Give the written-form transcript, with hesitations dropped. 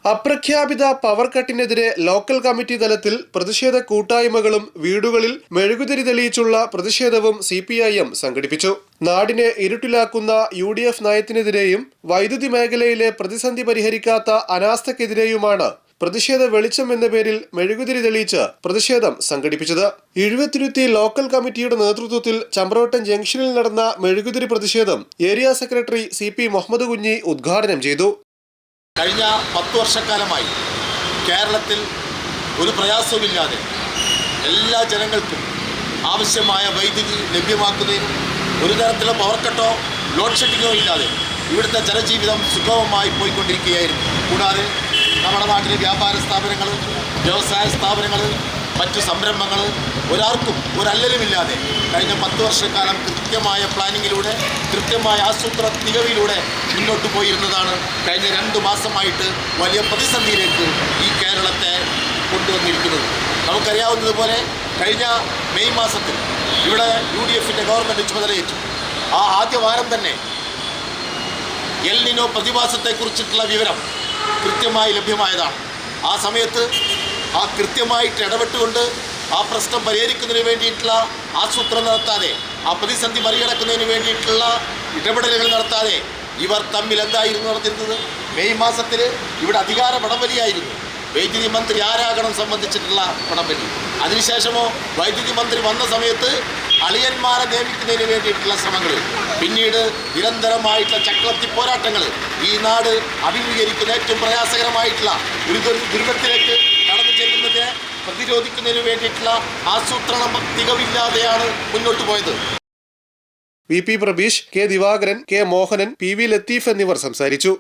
അപ്രഖ്യാപിത power കട്ടിനെതിരെ local committee തലത്തിൽ പ്രതിഷേധ കൂട്ടായ്മകളും വീടുകളിൽ മെഴുകുതിരി തെളിയിച്ചുള്ള പ്രതിഷേധവും CPIM സംഘടിപ്പിച്ചു. നാടിനെ ഇരുട്ടിലാക്കുന്ന UDF നയത്തിനെതിരെയും വൈദ്യുതി മേഖലയിലെ പ്രതിസന്ധി പരിഹരിക്കാത്ത അനാസ്ഥക്കെതിരെയുമാണ് പ്രതിഷേധ വെളിച്ചം എന്ന പേരിൽ മെഴുകുതിരി തെളിയിച്ച് പ്രതിഷേധം സംഘടിപ്പിച്ചത്. ഇഴുവത്തുരുത്തി ലോക്കൽ കമ്മിറ്റിയുടെ നേതൃത്വത്തിൽ ചമ്പ്രവട്ടം ജംഗ്ഷനിൽ നടന്ന മെഴുകുതിരി പ്രതിഷേധം area secretary CP Muhammad Kunhi ഉദ്ഘാടനം ചെയ്തു. കഴിഞ്ഞ 10 വർഷക്കാലമായി കേരളത്തിൽ ഒരു പ്രയാസവുമില്ലാതെ എല്ലാ ജനങ്ങൾക്കും ആവശ്യമായ വൈദ്യുതി ലഭ്യമാക്കുന്നതിനും ഒരു തരത്തിലുള്ള പവർ കട്ടോ ലോഡ് ഷെഡിങ്ങോ ഇല്ലാതെ ഇവിടുത്തെ ജനജീവിതം സുഗമമായി പോയിക്കൊണ്ടിരിക്കുകയായിരുന്നു. കൂടാതെ നമ്മുടെ നാട്ടിലെ വ്യാപാര സ്ഥാപനങ്ങൾ, വ്യവസായ സ്ഥാപനങ്ങൾ, മറ്റു സംരംഭങ്ങൾ ഒരാൾക്കും ഒരല്ലലുമില്ലാതെ കഴിഞ്ഞ 10 വർഷക്കാലം കൃത്യമായ പ്ലാനിങ്ങിലൂടെ, കൃത്യമായ ആസൂത്രണ തികവിലൂടെ മുന്നോട്ട് പോയിരുന്നതാണ് കഴിഞ്ഞ 2 മാസമായിട്ട് വലിയ പ്രതിസന്ധിയിലേക്ക് ഈ കേരളത്തെ കൊണ്ടുവന്നിരിക്കുന്നത്. നമുക്കറിയാവുന്നതുപോലെ കഴിഞ്ഞ മെയ് മാസത്തിൽ ഇവിടെ UDFിൻ്റെ ഗവൺമെൻറ് ചുമതലയേറ്റു. ആ ആദ്യ വാരം തന്നെ എൽ നിനോ പ്രതിഭാസത്തെക്കുറിച്ചിട്ടുള്ള വിവരം കൃത്യമായി ലഭ്യമായതാണ്. ആ സമയത്ത് കൃത്യമായിട്ട് ഇടപെട്ടുകൊണ്ട് ആ പ്രശ്നം പരിഹരിക്കുന്നതിന് വേണ്ടിയിട്ടുള്ള ആസൂത്രണം നടത്താതെ, ആ പ്രതിസന്ധി മറികടക്കുന്നതിന് വേണ്ടിയിട്ടുള്ള ഇടപെടലുകൾ നടത്താതെ ഇവർ തമ്മിൽ എന്തായിരുന്നു നടത്തിയിരുന്നത്? മെയ് മാസത്തിൽ ഇവിടെ അധികാര വടംവലിയായിരുന്നു. വൈദ്യുതി മന്ത്രി ആരാകണം സംബന്ധിച്ചിട്ടുള്ള വടംവലി. അതിനുശേഷമോ വൈദ്യുതി മന്ത്രി വന്ന സമയത്ത് അളിയന്മാരെ നിയമിക്കുന്നതിന് വേണ്ടിയിട്ടുള്ള ശ്രമങ്ങൾ, പിന്നീട് നിരന്തരമായിട്ടുള്ള ചക്രത്തി പോരാട്ടങ്ങൾ, ഈ നാട് അഭിമുഖീകരിക്കുന്ന ഏറ്റവും പ്രയാസകരമായിട്ടുള്ള ഒരു ദുരിതത്തിലേക്ക് കടന്നു ചെല്ലുന്നതിനെ പ്രതിരോധിക്കുന്നതിന് വേണ്ടിയിട്ടുള്ള ആസൂത്രണം തികവില്ലാതെയാണ് മുന്നോട്ട് പോയത്. VP Prabeesh, K Divakaran, K Mohanan, PV Latheef എന്നിവർ സംസാരിച്ചു.